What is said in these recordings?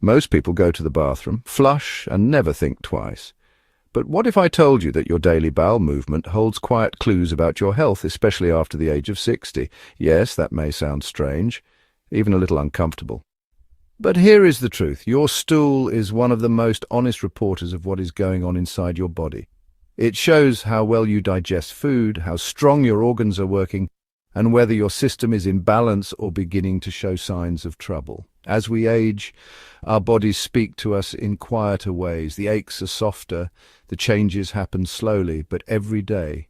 Most people go to the bathroom, flush, and never think twice. But what if I told you that your daily bowel movement holds quiet clues about your health, especially after the age of 60? Yes, that may sound strange, even a little uncomfortable. But here is the truth. Your stool is one of the most honest reporters of what is going on inside your body. It shows how well you digest food, how strong your organs are working, and whether your system is in balance or beginning to show signs of trouble. As we age, our bodies speak to us in quieter ways. The aches are softer, the changes happen slowly, but every day.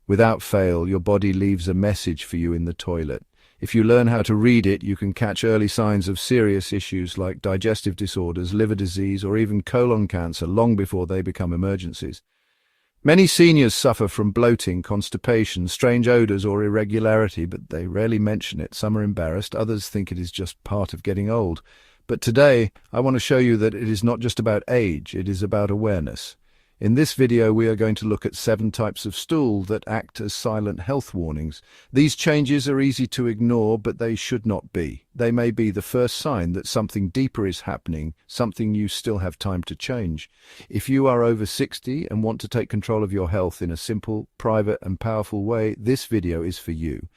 Without fail, your body leaves a message for you in the toilet. If you learn how to read it, you can catch early signs of serious issues like digestive disorders, liver disease, or even colon cancer long before they become emergencies. Many seniors suffer from bloating, constipation, strange odors, or irregularity, but they rarely mention it. Some are embarrassed, others think it is just part of getting old. But today, I want to show you that it is not just about age, it is about awareness. In this video, we are going to look at 7 types of stool that act as silent health warnings. These changes are easy to ignore, but they should not be. They may be the first sign that something deeper is happening, something you still have time to change. If you are over 60 and want to take control of your health in a simple, private, and powerful way, this video is for you.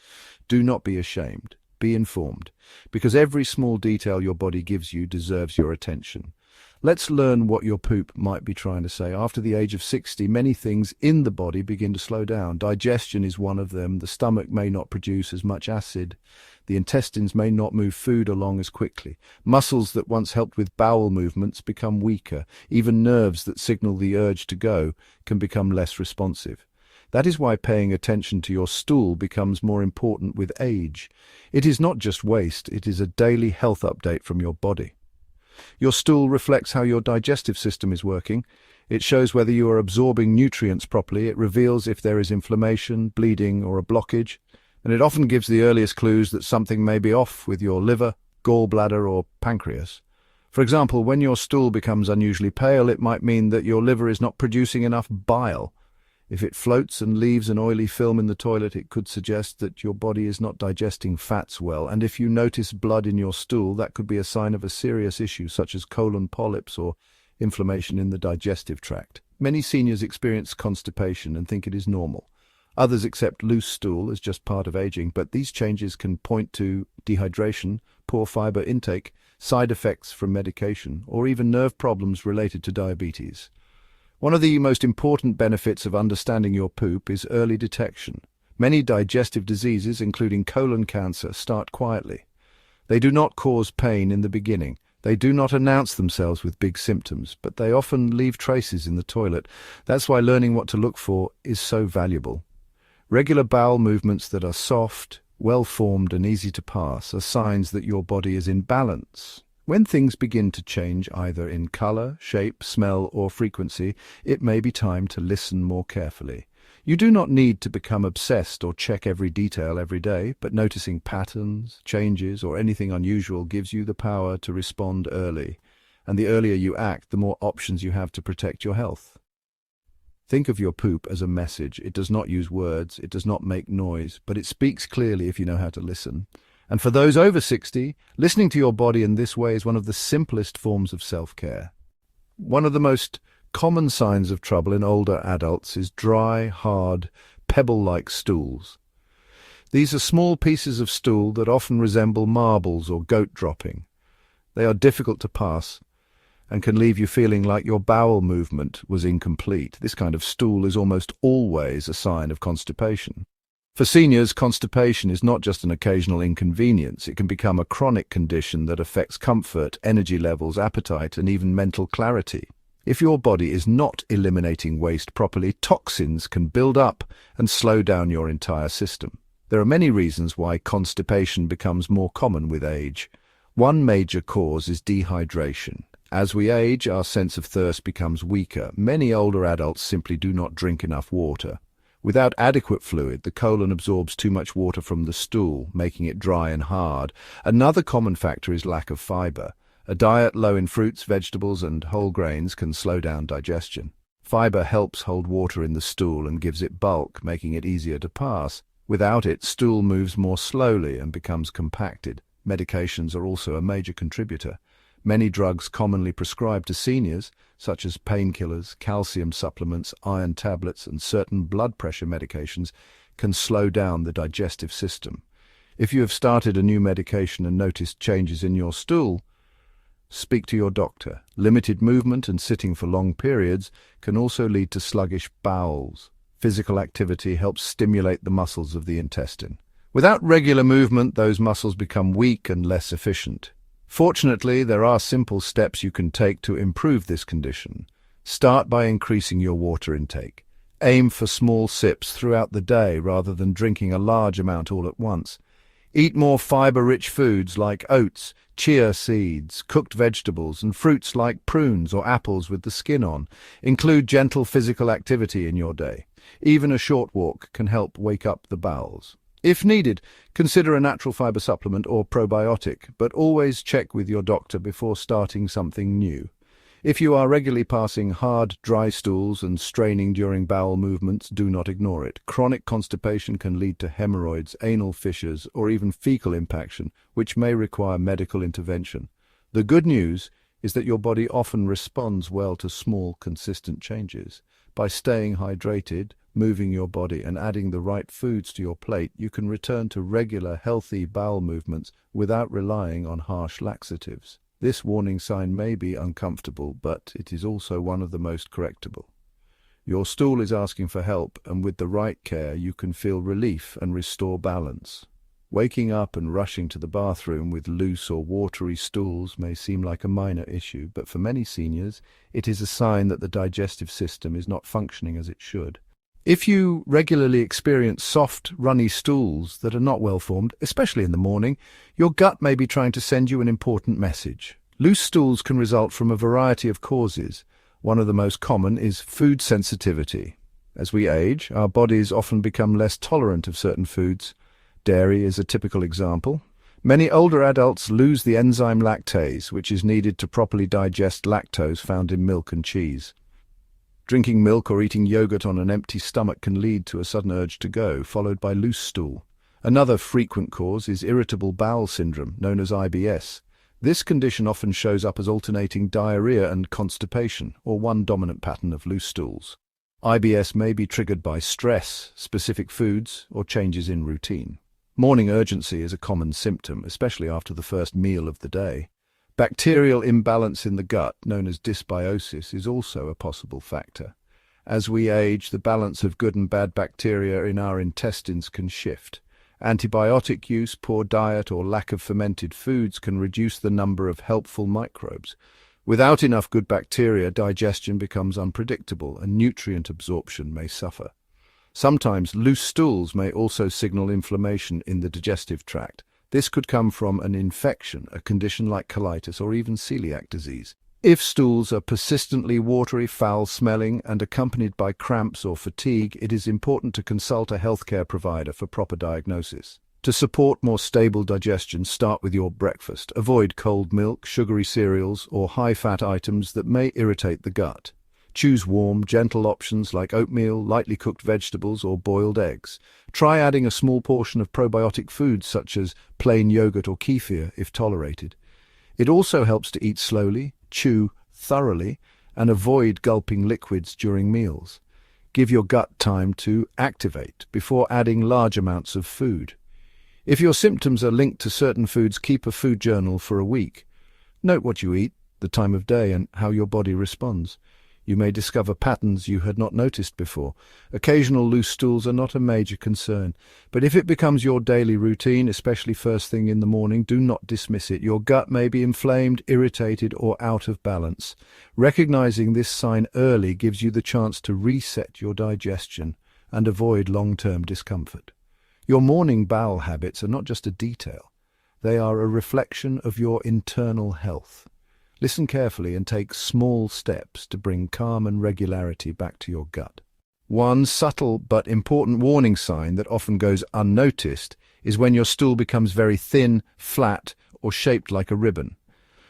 Do not be ashamed. Be informed, because every small detail your body gives you deserves your attention. Let's learn what your poop might be trying to say. After the age of 60, many things in the body begin to slow down. Digestion is one of them. The stomach may not produce as much acid. The intestines may not move food along as quickly. Muscles that once helped with bowel movements become weaker. Even nerves that signal the urge to go can become less responsive. That is why paying attention to your stool becomes more important with age. It is not just waste, it is a daily health update from your body. Your stool reflects how your digestive system is working. It shows whether you are absorbing nutrients properly. It reveals if there is inflammation, bleeding, or a blockage. And it often gives the earliest clues that something may be off with your liver, gallbladder, or pancreas. For example, when your stool becomes unusually pale, it might mean that your liver is not producing enough bile. If it floats and leaves an oily film in the toilet, it could suggest that your body is not digesting fats well. And if you notice blood in your stool, that could be a sign of a serious issue such as colon polyps or inflammation in the digestive tract. Many seniors experience constipation and think it is normal. Others accept loose stool as just part of aging, but these changes can point to dehydration, poor fiber intake, side effects from medication, or even nerve problems related to diabetes. One of the most important benefits of understanding your poop is early detection. Many digestive diseases, including colon cancer, start quietly. They do not cause pain in the beginning. They do not announce themselves with big symptoms, but they often leave traces in the toilet. That's why learning what to look for is so valuable. Regular bowel movements that are soft, well-formed, and easy to pass are signs that your body is in balance. When things begin to change either in color, shape, smell, or frequency, it may be time to listen more carefully. You do not need to become obsessed or check every detail every day, but noticing patterns, changes, or anything unusual gives you the power to respond early. And the earlier you act, the more options you have to protect your health. Think of your poop as a message. It does not use words, it does not make noise, but it speaks clearly if you know how to listen. And for those over 60, listening to your body in this way is one of the simplest forms of self-care. One of the most common signs of trouble in older adults is dry, hard, pebble-like stools. These are small pieces of stool that often resemble marbles or goat dropping. They are difficult to pass and can leave you feeling like your bowel movement was incomplete. This kind of stool is almost always a sign of constipation. For seniors, constipation is not just an occasional inconvenience. It can become a chronic condition that affects comfort, energy levels, appetite, and even mental clarity. If your body is not eliminating waste properly, toxins can build up and slow down your entire system. There are many reasons why constipation becomes more common with age. One major cause is dehydration. As we age, our sense of thirst becomes weaker. Many older adults simply do not drink enough water. Without adequate fluid, the colon absorbs too much water from the stool, making it dry and hard. Another common factor is lack of fiber. A diet low in fruits, vegetables, and whole grains can slow down digestion. Fiber helps hold water in the stool and gives it bulk, making it easier to pass. Without it, stool moves more slowly and becomes compacted. Medications are also a major contributor. Many drugs commonly prescribed to seniors, such as painkillers, calcium supplements, iron tablets, and certain blood pressure medications, can slow down the digestive system. If you have started a new medication and noticed changes in your stool, speak to your doctor. Limited movement and sitting for long periods can also lead to sluggish bowels. Physical activity helps stimulate the muscles of the intestine. Without regular movement, those muscles become weak and less efficient. Fortunately, there are simple steps you can take to improve this condition. Start by increasing your water intake. Aim for small sips throughout the day rather than drinking a large amount all at once. Eat more fiber-rich foods like oats, chia seeds, cooked vegetables, and fruits like prunes or apples with the skin on. Include gentle physical activity in your day. Even a short walk can help wake up the bowels. If needed, consider a natural fiber supplement or probiotic, but always check with your doctor before starting something new. If you are regularly passing hard, dry stools and straining during bowel movements, do not ignore it. Chronic constipation can lead to hemorrhoids, anal fissures, or even fecal impaction, which may require medical intervention. The good news is that your body often responds well to small, consistent changes. By staying hydrated, moving your body, and adding the right foods to your plate, you can return to regular, healthy bowel movements without relying on harsh laxatives. This warning sign may be uncomfortable, but it is also one of the most correctable. Your stool is asking for help, and with the right care, you can feel relief and restore balance. Waking up and rushing to the bathroom with loose or watery stools may seem like a minor issue, but for many seniors, it is a sign that the digestive system is not functioning as it should. If you regularly experience soft, runny stools that are not well formed, especially in the morning, your gut may be trying to send you an important message. Loose stools can result from a variety of causes. One of the most common is food sensitivity. As we age, our bodies often become less tolerant of certain foods. Dairy is a typical example. Many older adults lose the enzyme lactase, which is needed to properly digest lactose found in milk and cheese. Drinking milk or eating yogurt on an empty stomach can lead to a sudden urge to go, followed by loose stool. Another frequent cause is irritable bowel syndrome, known as IBS. This condition often shows up as alternating diarrhea and constipation, or one dominant pattern of loose stools. IBS may be triggered by stress, specific foods, or changes in routine. Morning urgency is a common symptom, especially after the first meal of the day. Bacterial imbalance in the gut, known as dysbiosis, is also a possible factor. As we age, the balance of good and bad bacteria in our intestines can shift. Antibiotic use, poor diet, or lack of fermented foods can reduce the number of helpful microbes. Without enough good bacteria, digestion becomes unpredictable and nutrient absorption may suffer. Sometimes loose stools may also signal inflammation in the digestive tract. This could come from an infection, a condition like colitis or even celiac disease. If stools are persistently watery, foul-smelling, and accompanied by cramps or fatigue, it is important to consult a healthcare provider for proper diagnosis. To support more stable digestion, start with your breakfast. Avoid cold milk, sugary cereals, or high-fat items that may irritate the gut. Choose warm, gentle options like oatmeal, lightly cooked vegetables, or boiled eggs. Try adding a small portion of probiotic foods such as plain yogurt or kefir if tolerated. It also helps to eat slowly, chew thoroughly, and avoid gulping liquids during meals. Give your gut time to activate before adding large amounts of food. If your symptoms are linked to certain foods, keep a food journal for a week. Note what you eat, the time of day, and how your body responds. You may discover patterns you had not noticed before. Occasional loose stools are not a major concern, but if it becomes your daily routine, especially first thing in the morning, do not dismiss it. Your gut may be inflamed, irritated, or out of balance. Recognizing this sign early gives you the chance to reset your digestion and avoid long-term discomfort. Your morning bowel habits are not just a detail. They are a reflection of your internal health. Listen carefully and take small steps to bring calm and regularity back to your gut. One subtle but important warning sign that often goes unnoticed is when your stool becomes very thin, flat, or shaped like a ribbon.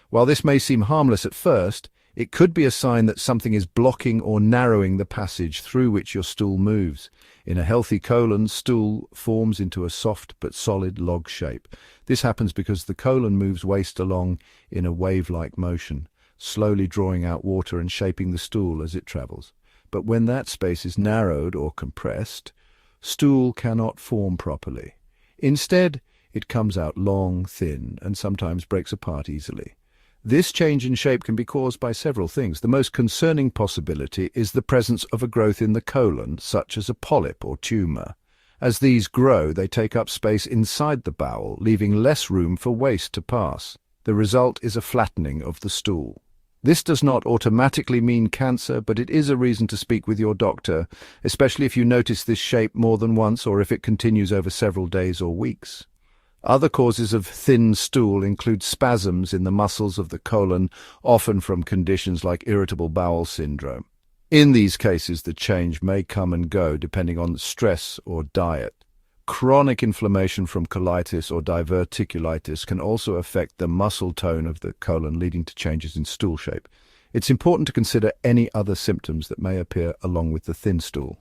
While this may seem harmless at first, It could be a sign that something is blocking or narrowing the passage through which your stool moves. In a healthy colon, stool forms into a soft but solid log shape. This happens because the colon moves waste along in a wave-like motion, slowly drawing out water and shaping the stool as it travels. But when that space is narrowed or compressed, stool cannot form properly. Instead, it comes out long, thin, and sometimes breaks apart easily. This change in shape can be caused by several things. The most concerning possibility is the presence of a growth in the colon, such as a polyp or tumor. As these grow, they take up space inside the bowel, leaving less room for waste to pass. The result is a flattening of the stool. This does not automatically mean cancer, but it is a reason to speak with your doctor, especially if you notice this shape more than once or if it continues over several days or weeks. Other causes of thin stool include spasms in the muscles of the colon, often from conditions like irritable bowel syndrome. In these cases, the change may come and go depending on stress or diet. Chronic inflammation from colitis or diverticulitis can also affect the muscle tone of the colon, leading to changes in stool shape. It's important to consider any other symptoms that may appear along with the thin stool.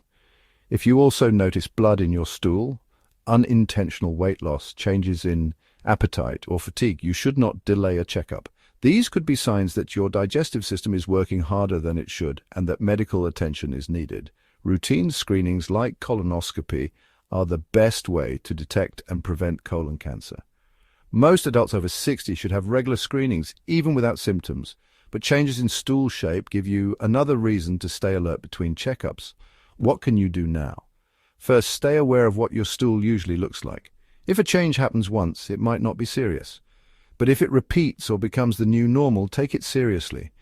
If you also notice blood in your stool, unintentional weight loss, changes in appetite, or fatigue, you should not delay a checkup. These could be signs that your digestive system is working harder than it should and that medical attention is needed. Routine screenings like colonoscopy are the best way to detect and prevent colon cancer. Most adults over 60 should have regular screenings, even without symptoms, but changes in stool shape give you another reason to stay alert between checkups. What can you do now? First, stay aware of what your stool usually looks like. If a change happens once, it might not be serious. But if it repeats or becomes the new normal, take it seriously.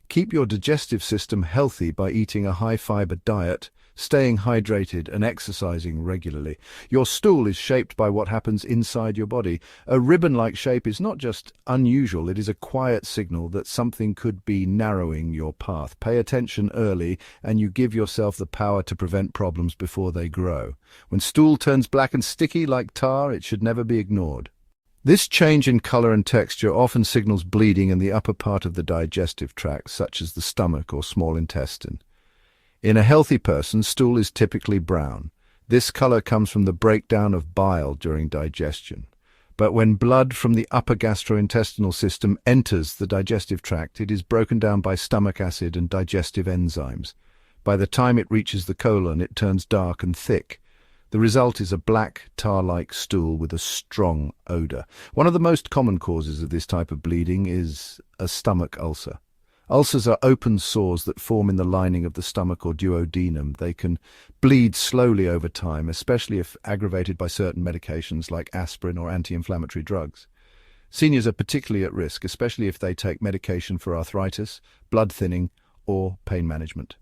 Keep your digestive system healthy by eating a high-fiber diet, staying hydrated and exercising regularly. Your stool is shaped by what happens inside your body. A ribbon-like shape is not just unusual, it is a quiet signal that something could be narrowing your path. Pay attention early and you give yourself the power to prevent problems before they grow. When stool turns black and sticky like tar, it should never be ignored. This change in color and texture often signals bleeding in the upper part of the digestive tract, such as the stomach or small intestine. In a healthy person, stool is typically brown. This color comes from the breakdown of bile during digestion. But when blood from the upper gastrointestinal system enters the digestive tract, it is broken down by stomach acid and digestive enzymes. By the time it reaches the colon, it turns dark and thick. The result is a black, tar-like stool with a strong odor. One of the most common causes of this type of bleeding is a stomach ulcer. Ulcers are open sores that form in the lining of the stomach or duodenum. They can bleed slowly over time, especially if aggravated by certain medications like aspirin or anti-inflammatory drugs. Seniors are particularly at risk, especially if they take medication for arthritis, blood thinning, or pain management.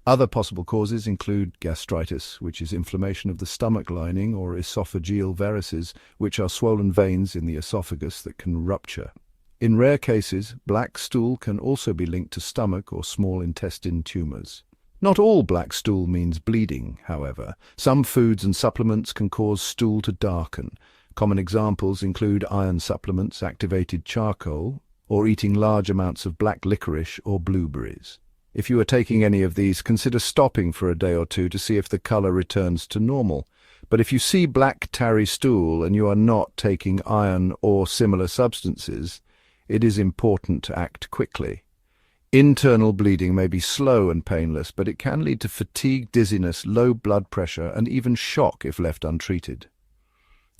Other possible causes include gastritis, which is inflammation of the stomach lining, or esophageal varices, which are swollen veins in the esophagus that can rupture. In rare cases, black stool can also be linked to stomach or small intestine tumors. Not all black stool means bleeding, however. Some foods and supplements can cause stool to darken. Common examples include iron supplements, activated charcoal, or eating large amounts of black licorice or blueberries. If you are taking any of these, consider stopping for a day or two to see if the color returns to normal. But if you see black tarry stool and you are not taking iron or similar substances, it is important to act quickly. Internal bleeding may be slow and painless, but it can lead to fatigue, dizziness, low blood pressure, and even shock if left untreated.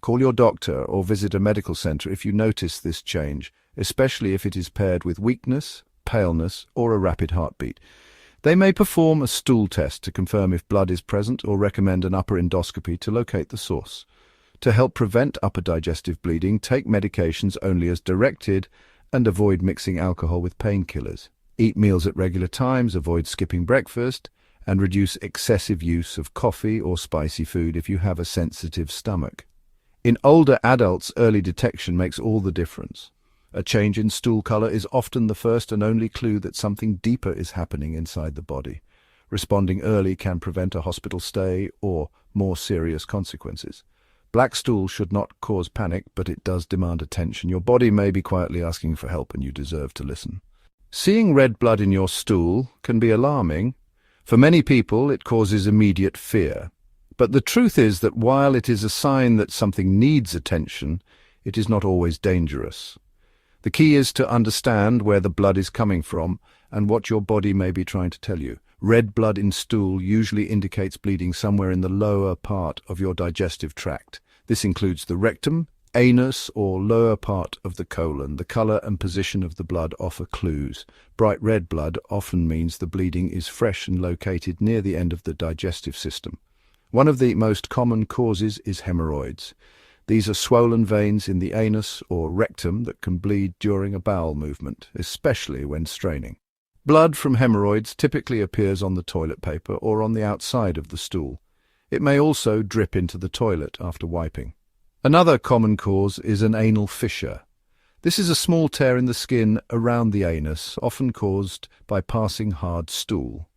Call your doctor or visit a medical center if you notice this change, especially if it is paired with weakness, paleness, or a rapid heartbeat. They may perform a stool test to confirm if blood is present or recommend an upper endoscopy to locate the source. To help prevent upper digestive bleeding, take medications only as directed and avoid mixing alcohol with painkillers. Eat meals at regular times, avoid skipping breakfast, and reduce excessive use of coffee or spicy food if you have a sensitive stomach. In older adults, early detection makes all the difference. A change in stool color is often the first and only clue that something deeper is happening inside the body. Responding early can prevent a hospital stay or more serious consequences. Black stool should not cause panic, but it does demand attention. Your body may be quietly asking for help, and you deserve to listen. Seeing red blood in your stool can be alarming. For many people, it causes immediate fear. But the truth is that while it is a sign that something needs attention, it is not always dangerous. The key is to understand where the blood is coming from and what your body may be trying to tell you. Red blood in stool usually indicates bleeding somewhere in the lower part of your digestive tract. This includes the rectum, anus, or lower part of the colon. The color and position of the blood offer clues. Bright red blood often means the bleeding is fresh and located near the end of the digestive system. One of the most common causes is hemorrhoids. These are swollen veins in the anus or rectum that can bleed during a bowel movement, especially when straining. Blood from hemorrhoids typically appears on the toilet paper or on the outside of the stool. It may also drip into the toilet after wiping. Another common cause is an anal fissure. This is a small tear in the skin around the anus, often caused by passing hard stool.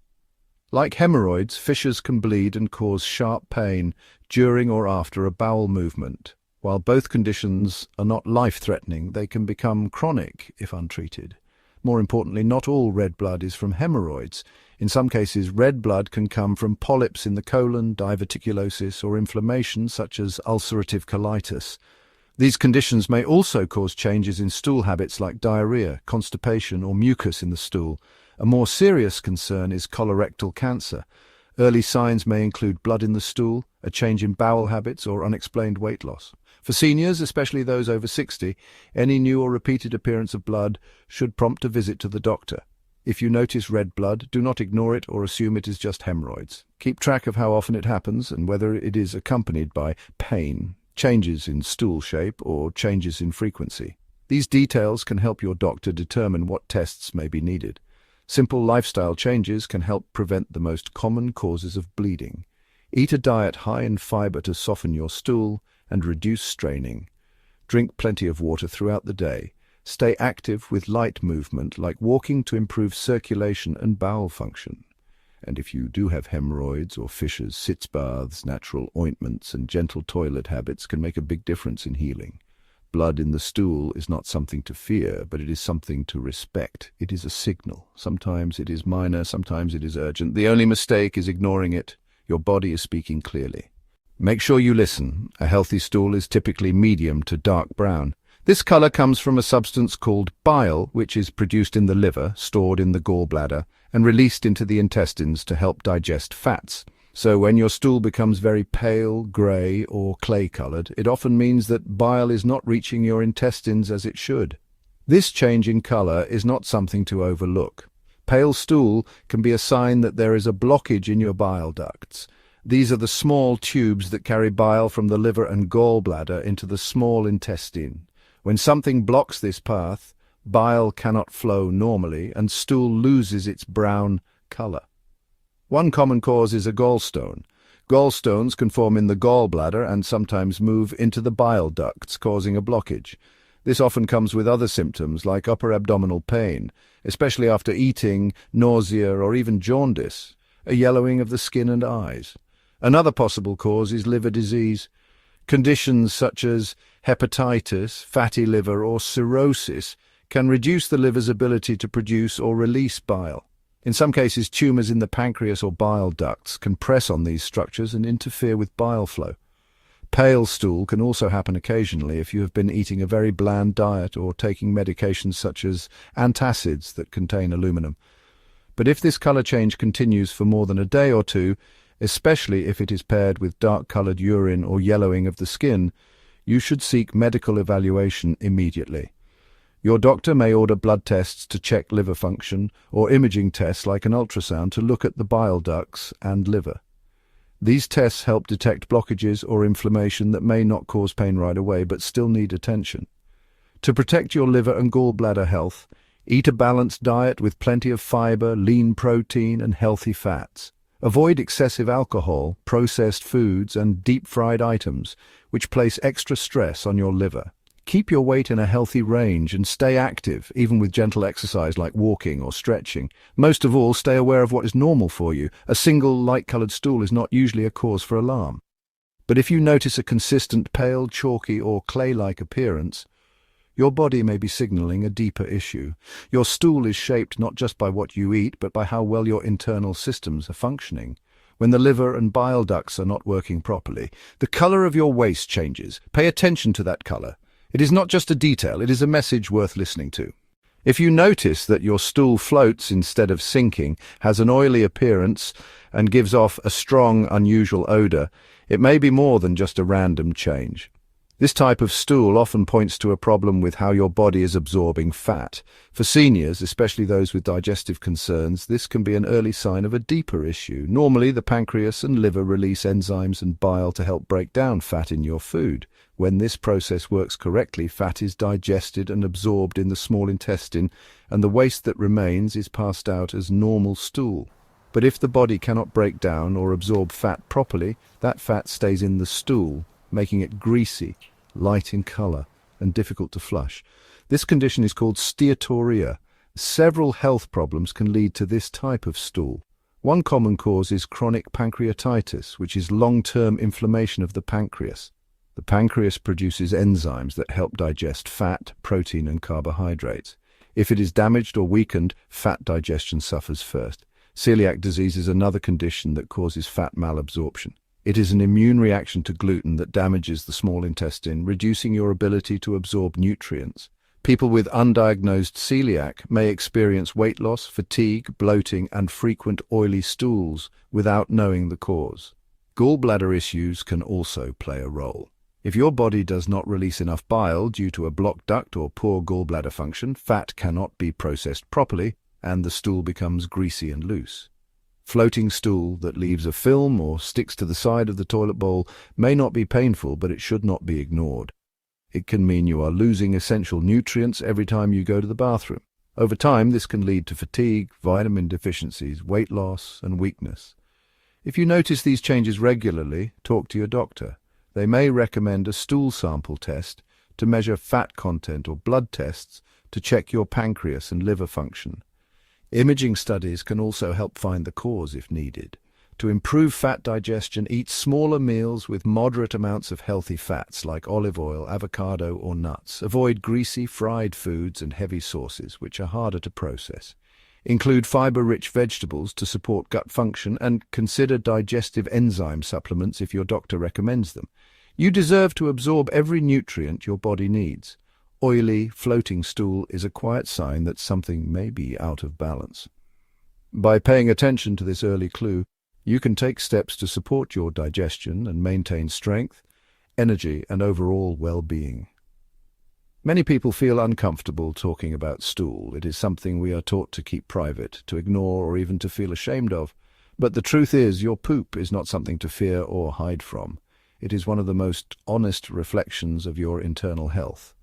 Like hemorrhoids, fissures can bleed and cause sharp pain during or after a bowel movement. While both conditions are not life-threatening, they can become chronic if untreated. More importantly, not all red blood is from hemorrhoids. In some cases, red blood can come from polyps in the colon, diverticulosis, or inflammation such as ulcerative colitis. These conditions may also cause changes in stool habits like diarrhea, constipation, or mucus in the stool. A more serious concern is colorectal cancer. Early signs may include blood in the stool, a change in bowel habits, or unexplained weight loss. For seniors, especially those over 60, any new or repeated appearance of blood should prompt a visit to the doctor. If you notice red blood, do not ignore it or assume it is just hemorrhoids. Keep track of how often it happens and whether it is accompanied by pain, changes in stool shape, or changes in frequency. These details can help your doctor determine what tests may be needed. Simple lifestyle changes can help prevent the most common causes of bleeding. Eat a diet high in fiber to soften your stool and reduce straining. Drink plenty of water throughout the day. Stay active with light movement like walking to improve circulation and bowel function. And if you do have hemorrhoids or fissures, sitz baths, natural ointments, and gentle toilet habits can make a big difference in healing. Blood in the stool is not something to fear, but it is something to respect. It is a signal. Sometimes it is minor, sometimes it is urgent. The only mistake is ignoring it. Your body is speaking clearly. Make sure you listen. A healthy stool is typically medium to dark brown. This color comes from a substance called bile, which is produced in the liver, stored in the gallbladder, and released into the intestines to help digest fats. So when your stool becomes very pale, grey, or clay-colored, it often means that bile is not reaching your intestines as it should. This change in color is not something to overlook. Pale stool can be a sign that there is a blockage in your bile ducts. These are the small tubes that carry bile from the liver and gallbladder into the small intestine. When something blocks this path, bile cannot flow normally and stool loses its brown color. One common cause is a gallstone. Gallstones can form in the gallbladder and sometimes move into the bile ducts, causing a blockage. This often comes with other symptoms like upper abdominal pain, especially after eating, nausea, or even jaundice, a yellowing of the skin and eyes. Another possible cause is liver disease. Conditions such as hepatitis, fatty liver, or cirrhosis can reduce the liver's ability to produce or release bile. In some cases, tumors in the pancreas or bile ducts can press on these structures and interfere with bile flow. Pale stool can also happen occasionally if you have been eating a very bland diet or taking medications such as antacids that contain aluminum. But if this color change continues for more than a day or two, especially if it is paired with dark-colored urine or yellowing of the skin, you should seek medical evaluation immediately. Your doctor may order blood tests to check liver function or imaging tests like an ultrasound to look at the bile ducts and liver. These tests help detect blockages or inflammation that may not cause pain right away but still need attention. To protect your liver and gallbladder health, eat a balanced diet with plenty of fiber, lean protein, and healthy fats. Avoid excessive alcohol, processed foods, and deep-fried items, which place extra stress on your liver. Keep your weight in a healthy range and stay active, even with gentle exercise like walking or stretching. Most of all, stay aware of what is normal for you. A single light-colored stool is not usually a cause for alarm. But if you notice a consistent pale, chalky, or clay-like appearance, Your body may be signaling a deeper issue. Your stool is shaped not just by what you eat, but by how well your internal systems are functioning. When the liver and bile ducts are not working properly, the color of your waste changes. Pay attention to that color. It is not just a detail, it is a message worth listening to. If you notice that your stool floats instead of sinking, has an oily appearance, and gives off a strong, unusual odor, it may be more than just a random change. This type of stool often points to a problem with how your body is absorbing fat. For seniors, especially those with digestive concerns, this can be an early sign of a deeper issue. Normally, the pancreas and liver release enzymes and bile to help break down fat in your food. When this process works correctly, fat is digested and absorbed in the small intestine, and the waste that remains is passed out as normal stool. But if the body cannot break down or absorb fat properly, that fat stays in the stool, making it greasy, light in color, and difficult to flush. This condition is called steatorrhea. Several health problems can lead to this type of stool. One common cause is chronic pancreatitis, which is long-term inflammation of the pancreas. The pancreas produces enzymes that help digest fat, protein, and carbohydrates. If it is damaged or weakened, fat digestion suffers first. Celiac disease is another condition that causes fat malabsorption. It is an immune reaction to gluten that damages the small intestine, reducing your ability to absorb nutrients. People with undiagnosed celiac may experience weight loss, fatigue, bloating, and frequent oily stools without knowing the cause. Gallbladder issues can also play a role. If your body does not release enough bile due to a blocked duct or poor gallbladder function, fat cannot be processed properly, and the stool becomes greasy and loose. Floating stool that leaves a film or sticks to the side of the toilet bowl may not be painful, but it should not be ignored. It can mean you are losing essential nutrients every time you go to the bathroom. Over time, this can lead to fatigue, vitamin deficiencies, weight loss, and weakness. If you notice these changes regularly, talk to your doctor. They may recommend a stool sample test to measure fat content or blood tests to check your pancreas and liver function. Imaging studies can also help find the cause if needed. To improve fat digestion, eat smaller meals with moderate amounts of healthy fats like olive oil, avocado, or nuts. Avoid greasy, fried foods and heavy sauces, which are harder to process. Include fiber-rich vegetables to support gut function, and consider digestive enzyme supplements if your doctor recommends them. You deserve to absorb every nutrient your body needs. Oily, floating stool is a quiet sign that something may be out of balance. By paying attention to this early clue, you can take steps to support your digestion and maintain strength, energy, and overall well-being. Many people feel uncomfortable talking about stool. It is something we are taught to keep private, to ignore, or even to feel ashamed of. But the truth is, your poop is not something to fear or hide from. It is one of the most honest reflections of your internal health.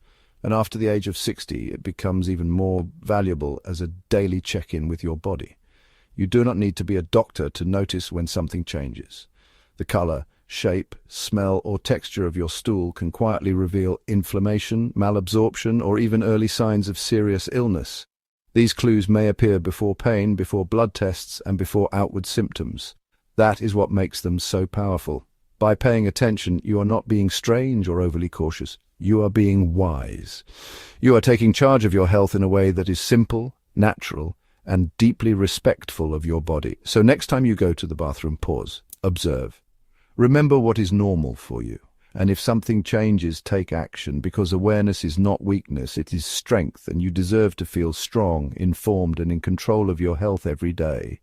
And after the age of 60, it becomes even more valuable as a daily check-in with your body. You do not need to be a doctor to notice when something changes. The color, shape, smell, or texture of your stool can quietly reveal inflammation, malabsorption, or even early signs of serious illness. These clues may appear before pain, before blood tests, and before outward symptoms. That is what makes them so powerful. By paying attention, you are not being strange or overly cautious. You are being wise. You are taking charge of your health in a way that is simple, natural, and deeply respectful of your body. So next time you go to the bathroom, pause, observe. Remember what is normal for you. And if something changes, take action, because awareness is not weakness, it is strength, and you deserve to feel strong, informed, and in control of your health every day.